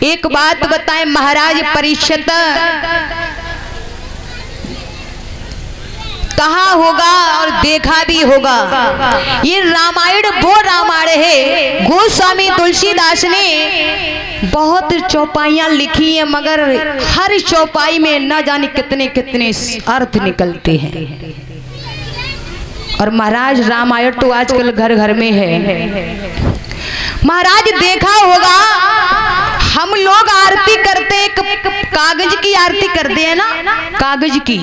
एक बात बताएं महाराज परीक्षित, कहा होगा और देखा भी होगा, ये रामायण वो रामायण है गोस्वामी तुलसीदास ने बहुत चौपाइयां लिखी हैं, मगर हर चौपाई में न जाने कितने कितने अर्थ निकलते हैं। और महाराज रामायण तो आजकल घर घर में है। महाराज देखा होगा हम लोग आरती करते हैं, कागज की आरती करते हैं ना, कागज की,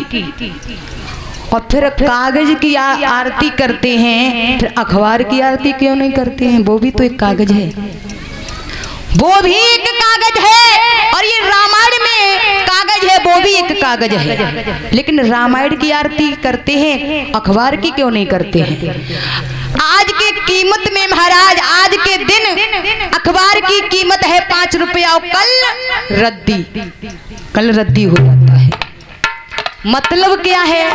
और फिर कागज की आरती करते हैं, फिर अखबार की आरती क्यों नहीं करते हैं? वो भी तो एक कागज है, वो भी एक कागज है, और ये रामायण में कागज है, वो भी एक कागज है, लेकिन रामायण की आरती करते हैं, अखबार की क्यों नहीं करते हैं? आज के कीमत में महाराज, आज के दिन अखबार की कीमत है 5 रुपया, और कल रद्दी हो जाता है। मतलब क्या है?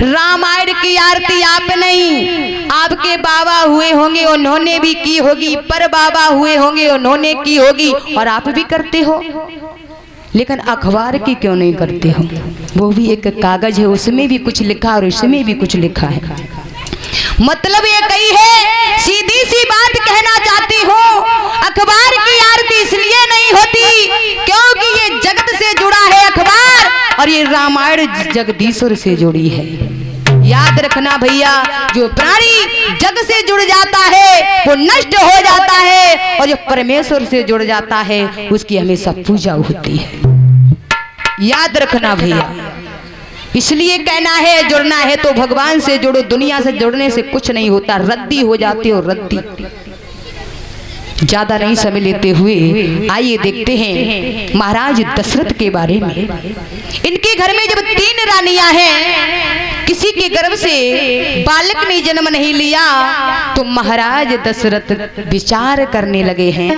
रामायण की आरती आप नहीं, आपके बाबा हुए होंगे उन्होंने भी की होगी, पर बाबा हुए होंगे उन्होंने की होगी, और आप भी करते हो, लेकिन अखबार की क्यों नहीं करते हो? वो भी एक कागज है, उसमें भी कुछ लिखा और इसमें भी कुछ लिखा है। मतलब ये कही है, सीधी सी बात कहना चाहती हूँ, अखबार की आरती इसलिए नहीं होती क्योंकि ये जगत से जुड़ा है अखबार, और ये रामायण जगदीश्वर से जुड़ी है। याद रखना भैया, जो प्राणी जग से जुड़ जाता है वो नष्ट हो जाता है, और जो परमेश्वर से जुड़ जाता है उसकी हमेशा पूजा होती है। याद रखना भैया, इसलिए कहना है जुड़ना है तो भगवान से जुड़ो, दुनिया से जुड़ने से कुछ नहीं होता, रद्दी हो जाती हो रद्दी। ज्यादा नहीं समय लेते हुए आइए देखते हैं महाराज दशरथ के बारे में। इनके घर में जब 3 रानियां हैं, किसी के गर्भ से बालक ने जन्म नहीं लिया, तो महाराज दशरथ विचार करने लगे हैं,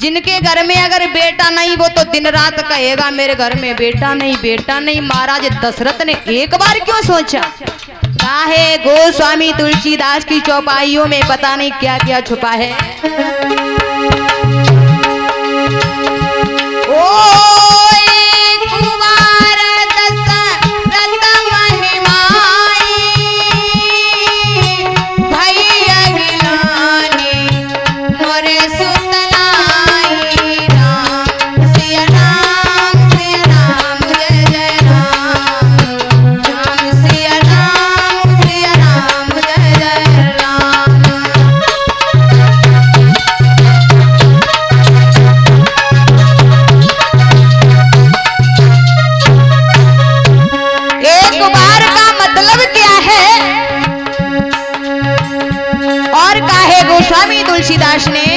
जिनके घर में अगर बेटा नहीं वो तो दिन रात कहेगा मेरे घर में बेटा नहीं, बेटा नहीं। महाराज दशरथ ने एक बार क्यों सोचा? काहे गोस्वामी तुलसीदास की चौपाइयों में पता नहीं क्या क्या छुपा है। गोस्वामी तुलसीदास ने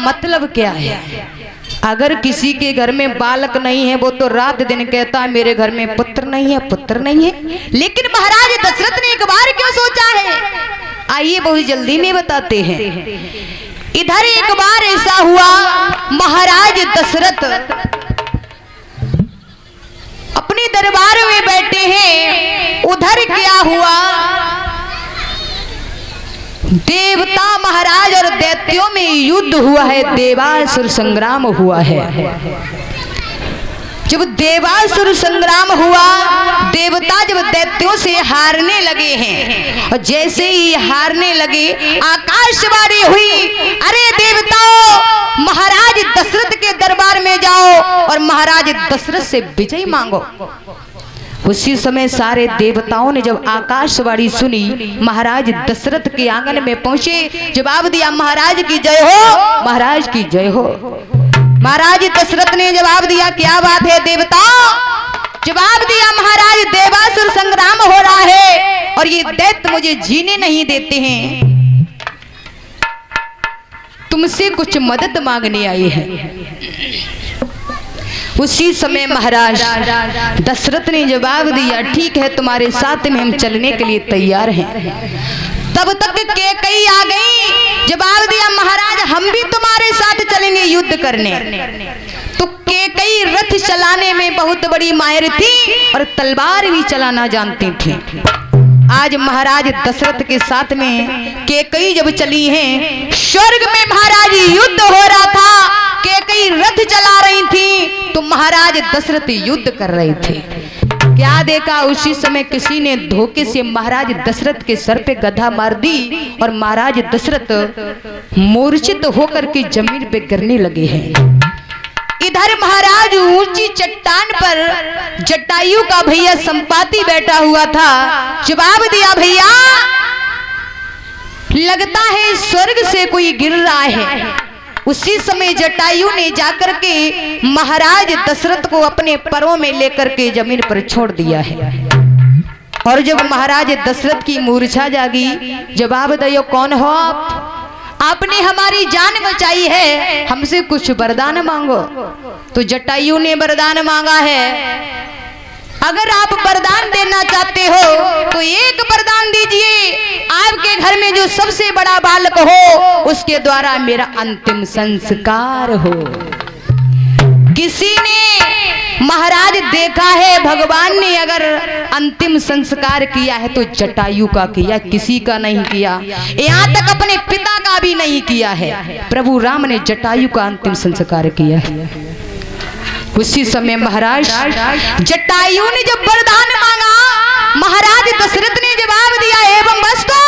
मतलब क्या है? अगर किसी के घर में बालक नहीं है वो तो रात दिन कहता है मेरे घर में पुत्र नहीं है, पुत्र नहीं है। लेकिन महाराज दशरथ ने एक बार क्यों सोचा है? आइए बहुत जल्दी में बताते हैं। इधर एक बार ऐसा हुआ, महाराज दशरथ अपने दरबार में बैठे हैं। उधर क्या हुआ, देवता महाराज और दैत्यों में युद्ध हुआ है, देवासुर संग्राम हुआ है। जब देवासुर संग्राम हुआ, देवता जब दैत्यों से हारने लगे हैं, और जैसे ही हारने लगे आकाशवाणी हुई, अरे देवताओं महाराज दशरथ के दरबार में जाओ और महाराज दशरथ से विजय मांगो। उसी समय सारे देवताओं ने जब आकाशवाणी सुनी, महाराज दशरथ के आंगन में पहुंचे, जवाब दिया महाराज की जय हो, महाराज की जय हो। महाराज दशरथ ने जवाब दिया, क्या बात है देवताओं? जवाब दिया महाराज देवासुर संग्राम हो रहा है और ये दैत्य मुझे जीने नहीं देते हैं, तुमसे कुछ मदद मांगने आए हैं। उसी समय महाराज दशरथ ने जवाब दिया, ठीक है तुम्हारे साथ में हम चलने के लिए तैयार हैं। तब तक कैकेयी आ गई, जवाब दिया महाराज हम भी तुम्हारे साथ चलेंगे युद्ध करने। तो कैकेयी रथ चलाने में बहुत बड़ी माहिर थी और तलवार भी चलाना जानती थी। आज महाराज दशरथ के साथ में कैकेयी जब चली हैं, स्वर्ग में महाराज युद्ध हो रहा था, कैकेयी रथ चला रही थी तो महाराज दशरथ युद्ध कर रहे थे। क्या देखा, उसी समय किसी ने धोखे से महाराज दशरथ के सर पे गधा मार दी और महाराज दशरथ मूर्छित होकर के जमीन पे गिरने लगे हैं। इधर महाराज ऊंची चट्टान पर जटायु का भैया संपाति बैठा हुआ था। जवाब दिया भैया लगता है स्वर्ग से कोई गिर रहा है। उसी समय जटायु ने जाकर के महाराज दशरथ को अपने पैरों में लेकर के जमीन पर छोड़ दिया है। और जब महाराज दशरथ की मूर्छा जागी, जवाब दो कौन हो आप? आपने हमारी जान बचाई है, हमसे कुछ वरदान मांगो। तो जटायु ने वरदान मांगा है, अगर आप वरदान देना चाहते हो तो एक वरदान दीजिए, आपके घर में जो सबसे बड़ा बालक हो उसके द्वारा मेरा अंतिम संस्कार हो। किसी ने महाराज देखा है, भगवान ने अगर अंतिम संस्कार किया है तो जटायु का किया, किसी का नहीं किया, यहाँ तक अपने पिता का भी नहीं किया है। प्रभु राम ने जटायु का अंतिम संस्कार किया है। उसी समय महाराज जटायु ने जब वरदान मांगा, महाराज दशरथ ने जवाब दिया एवं बस तो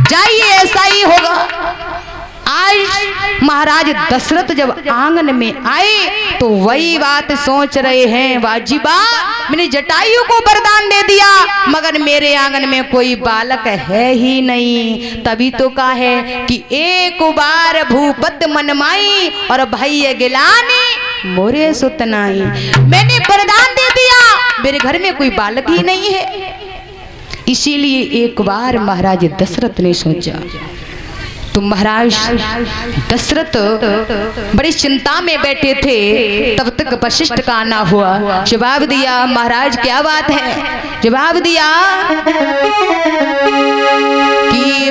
जाइए ऐसा ही होगा। आज महाराज दशरथ जब आंगन में आए तो वही बात सोच रहे हैं, वाजिबा मैंने जटायु को वरदान दे दिया मगर मेरे आंगन में कोई बालक है ही नहीं। तभी तो कहा है कि एक बार भूपत मनमाई और भैया गिलानी मोरे सुतनाई। मैंने वरदान दे दिया, मेरे घर में कोई बालक ही नहीं है। इसीलिए एक बार महाराज दशरथ ने सोचा। तो महाराज दशरथ बड़ी चिंता में बैठे थे, तब तक वशिष्ठ का आना हुआ। जवाब दिया महाराज क्या बात है? जवाब दिया कि